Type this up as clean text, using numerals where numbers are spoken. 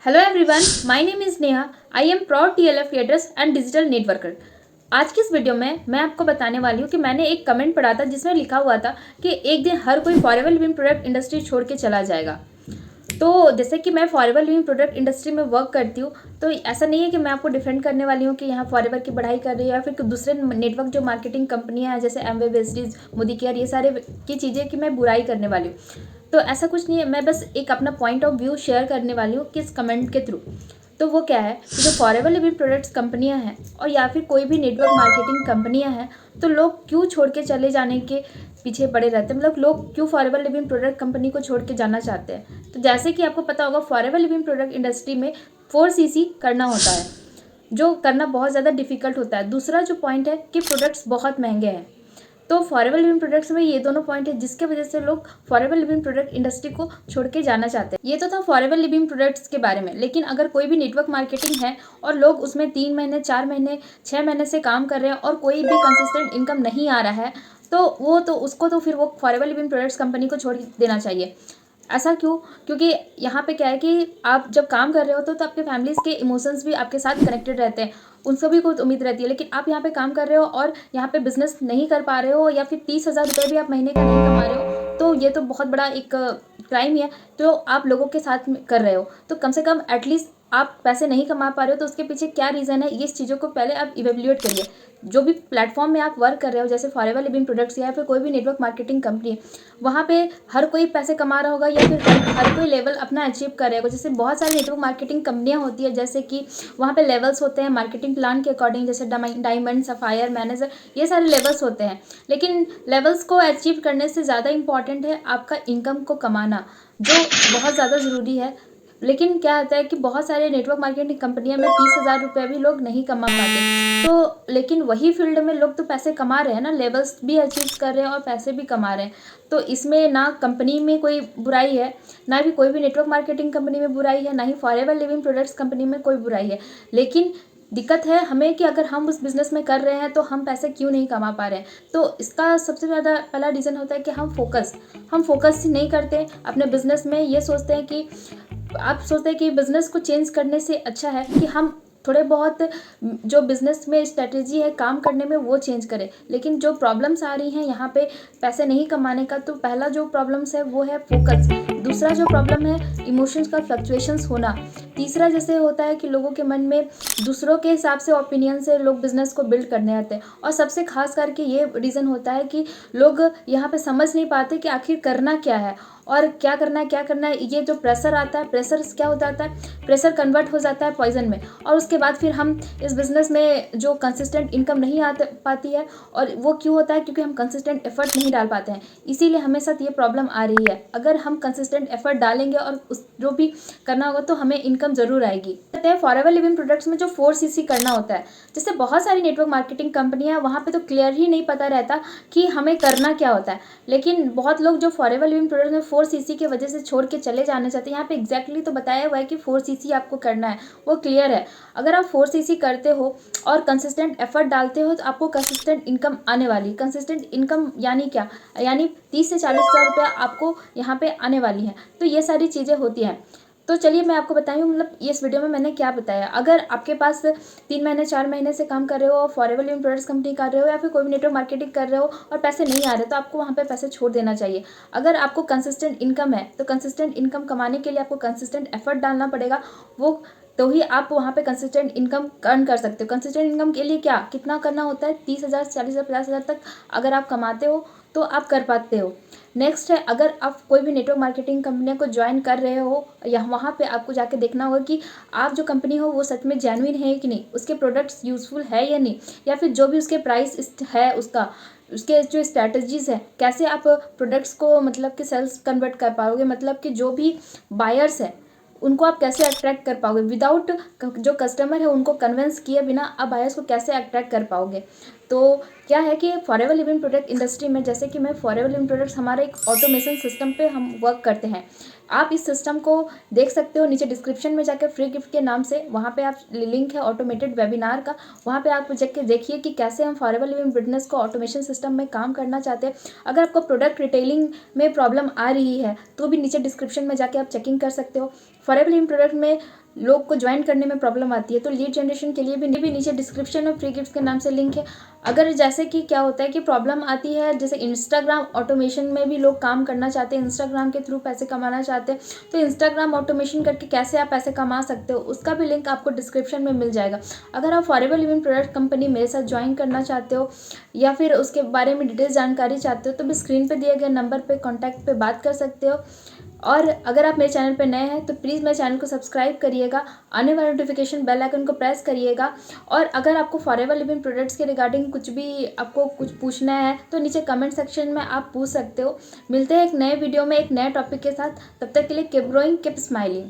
Hello everyone, my name is Neha. I am proud TLF address and digital networker. आज की इस video में मैं आपको बताने वाली हूँ कि मैंने एक कमेंट पढ़ा था जिसमें लिखा हुआ था कि एक दिन हर कोई फॉरएवर लिविंग प्रोडक्ट इंडस्ट्री छोड़ के चला जाएगा। तो जैसे कि मैं फॉरएवर लिविंग प्रोडक्ट इंडस्ट्री में वर्क करती हूँ, तो ऐसा नहीं है कि मैं आपको डिफेंड करने वाली हूँ कि यहाँ फॉरएवर की बढ़ाई कर रही है या फिर दूसरे नेटवर्क जो मार्केटिंग कंपनियाँ हैं जैसे एमवे, वेस्टीज, मोदी केयर, ये सारे की चीज़ें कि मैं बुराई करने वाली हूँ। तो ऐसा कुछ नहीं है, मैं बस एक अपना पॉइंट ऑफ व्यू शेयर करने वाली हूँ किस कमेंट के थ्रू। तो वो क्या है कि जो फॉरएवर लिविंग प्रोडक्ट्स कंपनियां हैं और या फिर कोई भी नेटवर्क मार्केटिंग कंपनियां हैं, तो लोग क्यों छोड़ के चले जाने के पीछे पड़े रहते हैं, मतलब लोग क्यों फॉरएवर लिविंग प्रोडक्ट कंपनी को छोड़ के जाना चाहते हैं। तो जैसे कि आपको पता होगा, फॉरएवर लिविंग प्रोडक्ट इंडस्ट्री में 4CC करना होता है, जो करना बहुत ज़्यादा डिफिकल्ट होता है। दूसरा जो पॉइंट है कि प्रोडक्ट्स बहुत महंगे हैं। तो फॉरएवर लिविंग प्रोडक्ट्स में ये दोनों पॉइंट है जिसके वजह से लोग फॉरएवर लिविंग प्रोडक्ट इंडस्ट्री को छोड़ के जाना चाहते हैं। ये तो था फॉरएवर लिविंग प्रोडक्ट्स के बारे में। लेकिन अगर कोई भी नेटवर्क मार्केटिंग है और लोग उसमें 3 महीने, 4 महीने, 6 महीने से काम कर रहे हैं और कोई भी कंसिस्टेंट इनकम नहीं आ रहा है, तो वो तो उसको तो फिर वो फॉरएवर लिविंग प्रोडक्ट्स कंपनी को छोड़ देना चाहिए। ऐसा क्यों? क्योंकि यहाँ पे क्या है कि आप जब काम कर रहे हो तो आपके फैमिलीज़ के इमोशंस भी आपके साथ कनेक्टेड रहते हैं, उन सभी को उम्मीद रहती है। लेकिन आप यहाँ पे काम कर रहे हो और यहाँ पे बिजनेस नहीं कर पा रहे हो या फिर 30,000 रुपये भी आप महीने का नहीं कमा रहे हो, तो ये तो बहुत बड़ा एक क्राइम है जो आप लोगों के साथ कर रहे हो। तो कम से कम एटलीस्ट आप पैसे नहीं कमा पा रहे हो तो उसके पीछे क्या रीज़न है, ये चीज़ों को पहले आप इवेल्युएट करिए। जो भी प्लेटफॉर्म में आप वर्क कर रहे हो, जैसे फॉरएवर लिविंग प्रोडक्ट्स या फिर कोई भी नेटवर्क मार्केटिंग कंपनी है, वहाँ पे हर कोई पैसे कमा रहा होगा या फिर हर कोई लेवल अपना अचीव कर रहा होगा। जैसे बहुत सारी नेटवर्क मार्केटिंग कंपनियाँ होती है, जैसे कि वहाँ पे लेवल्स होते हैं मार्केटिंग प्लान के अकॉर्डिंग, जैसे डायमंड, सफायर, मैनेजर, ये सारे लेवल्स होते हैं। लेकिन लेवल्स को अचीव करने से ज़्यादा इंपॉर्टेंट है आपका इनकम को कमाना, जो बहुत ज़्यादा ज़रूरी है। लेकिन क्या होता है कि बहुत सारे नेटवर्क मार्केटिंग कंपनियों में 30,000 रुपये भी लोग नहीं कमा पाते। तो लेकिन वही फील्ड में लोग तो पैसे कमा रहे हैं ना, लेवल्स भी अचीव कर रहे हैं और पैसे भी कमा रहे हैं। तो इसमें ना कंपनी में कोई बुराई है, ना भी कोई भी नेटवर्क मार्केटिंग कंपनी में बुराई है, ना ही फॉरएवर लिविंग प्रोडक्ट्स कंपनी में कोई बुराई है। लेकिन दिक्कत है हमें कि अगर हम उस बिज़नेस में कर रहे हैं तो हम पैसे क्यों नहीं कमा पा रहे हैं। तो इसका सबसे ज़्यादा पहला रीज़न होता है कि हम फोकस ही नहीं करते अपने बिज़नेस में। ये सोचते हैं कि आप सोचते हैं कि बिज़नेस को चेंज करने से अच्छा है कि हम थोड़े बहुत जो बिज़नेस में स्ट्रेटेजी है काम करने में वो चेंज करें। लेकिन जो प्रॉब्लम्स आ रही हैं यहाँ पे पैसे नहीं कमाने का, तो पहला जो प्रॉब्लम्स है वो है फोकस। दूसरा जो प्रॉब्लम है इमोशंस का फ्लक्चुएशंस होना। तीसरा जैसे होता है कि लोगों के मन में दूसरों के हिसाब से ओपिनियन से लोग बिज़नेस को बिल्ड करने आते हैं। और सबसे खास करके ये रीज़न होता है कि लोग यहाँ पे समझ नहीं पाते कि आखिर करना क्या है और क्या करना है। ये जो प्रेशर आता है, प्रेशर क्या हो जाता है, प्रेशर कन्वर्ट हो जाता है पॉइजन में, और उसके बाद फिर हम इस बिज़नेस में जो कंसिस्टेंट इनकम नहीं आ पाती है। और वो क्यों होता है? क्योंकि हम कंसिस्टेंट एफर्ट नहीं डाल पाते हैं, इसीलिए हमें साथ ये प्रॉब्लम आ रही है। अगर हम कंसिस्टेंट एफर्ट डालेंगे और उस जो भी करना होगा तो हमें इनकम ज़रूर आएगी। कहते हैं फॉरएवर लिविंग प्रोडक्ट्स में जो 4CC करना होता है, जैसे बहुत सारी नेटवर्क मार्केटिंग कंपनियाँ, वहाँ पर तो क्लियर ही नहीं पता रहता कि हमें करना क्या होता है। लेकिन बहुत लोग जो फॉरएवर लिविंग प्रोडक्ट में 4CC की वजह से छोड़ के चले जाना चाहते हैं। यहाँ पे एग्जैक्टली तो बताया हुआ है कि 4CC आपको करना है, वो क्लियर है। अगर आप 4CC करते हो और कंसिस्टेंट एफर्ट डालते हो तो आपको कंसिस्टेंट इनकम आने वाली। कंसिस्टेंट इनकम यानी क्या? यानी 30 से 40,000 रुपया आपको यहाँ पे आने वाली है। तो ये सारी चीज़ें होती हैं। तो चलिए मैं आपको बताई हूँ, मतलब इस वीडियो में मैंने क्या बताया। अगर आपके पास 3 महीने, 4 महीने से काम कर रहे हो और फॉरएवर लिविंग प्रोडक्ट्स कंपनी कर रहे हो या फिर कोई भी नेटवर्क मार्केटिंग कर रहे हो और पैसे नहीं आ रहे, तो आपको वहाँ पे पैसे छोड़ देना चाहिए। अगर आपको कंसिस्टेंट इनकम है तो कंसिस्टेंट इनकम कमाने के लिए आपको कंसिस्टेंट एफर्ट डालना पड़ेगा, वो तो ही आप वहाँ पे कंसिस्टेंट इनकम अर्न कर सकते हो। कंसिस्टेंट इनकम के लिए क्या कितना करना होता है? 30,000, 40,000, 50,000 तक अगर आप कमाते हो तो आप कर पाते हो। नेक्स्ट है, अगर आप कोई भी नेटवर्क मार्केटिंग कंपनियों को ज्वाइन कर रहे हो, या वहाँ पे आपको जाके देखना होगा कि आप जो कंपनी हो वो सच में जेन्युइन है कि नहीं, उसके प्रोडक्ट्स यूज़फुल है या नहीं, या फिर जो भी उसके प्राइस है उसके जो स्ट्रैटेजीज़ है, कैसे आप प्रोडक्ट्स को मतलब कि सेल्स कन्वर्ट कर पाओगे, मतलब कि जो भी बायर्स है उनको आप कैसे अट्रैक्ट कर पाओगे विदाउट जो कस्टमर है उनको कन्विंस किए बिना आप बायर्स को कैसे अट्रैक्ट कर पाओगे। तो क्या है कि फॉरएवर लिविंग प्रोडक्ट इंडस्ट्री में, जैसे कि मैं फॉरएवर लिविंग प्रोडक्ट्स हमारे एक ऑटोमेशन सिस्टम पे हम वर्क करते हैं। आप इस सिस्टम को देख सकते हो नीचे डिस्क्रिप्शन में जाकर फ्री गिफ्ट के नाम से, वहाँ पे आप लिंक है ऑटोमेटेड वेबिनार का, वहाँ पे आप जाके देखिए कि कैसे हम फॉरएवर लिविंग बिजनेस को ऑटोमेशन सिस्टम में काम करना चाहते हैं। अगर आपको प्रोडक्ट रिटेलिंग में प्रॉब्लम आ रही है तो भी नीचे डिस्क्रिप्शन में जाके आप चेकिंग कर सकते हो। फॉरएवर लिविंग प्रोडक्ट में लोग को ज्वाइन करने में प्रॉब्लम आती है। तो लीड जनरेशन के लिए भी नीचे डिस्क्रिप्शन में फ्री गिफ्ट के नाम से लिंक है। अगर जैसे कि क्या होता है कि प्रॉब्लम आती है, जैसे इंस्टाग्राम ऑटोमेशन में भी लोग काम करना चाहते हैं, इंस्टाग्राम के थ्रू पैसे कमाना चाहते हैं, तो इंस्टाग्राम ऑटोमेशन करके कैसे आप पैसे कमा सकते हो, उसका भी लिंक आपको डिस्क्रिप्शन में मिल जाएगा। अगर आप फॉरएवर लिविंग प्रोडक्ट कंपनी मेरे साथ ज्वाइन करना चाहते हो या फिर उसके बारे में डिटेल्स जानकारी चाहते हो, तो भी स्क्रीन पर दिए गए नंबर पर कॉन्टैक्ट पर बात कर सकते हो। और अगर आप मेरे चैनल पर नए हैं तो प्लीज़ मेरे चैनल को सब्सक्राइब करिएगा, आने वाले नोटिफिकेशन बेल आइकन को प्रेस करिएगा। और अगर आपको फॉरएवर लिविंग प्रोडक्ट्स के रिगार्डिंग कुछ भी आपको कुछ पूछना है तो नीचे कमेंट सेक्शन में आप पूछ सकते हो। मिलते हैं एक नए वीडियो में एक नए टॉपिक के साथ। तब तक के लिए कीप ग्रोइंग, कीप स्माइलिंग।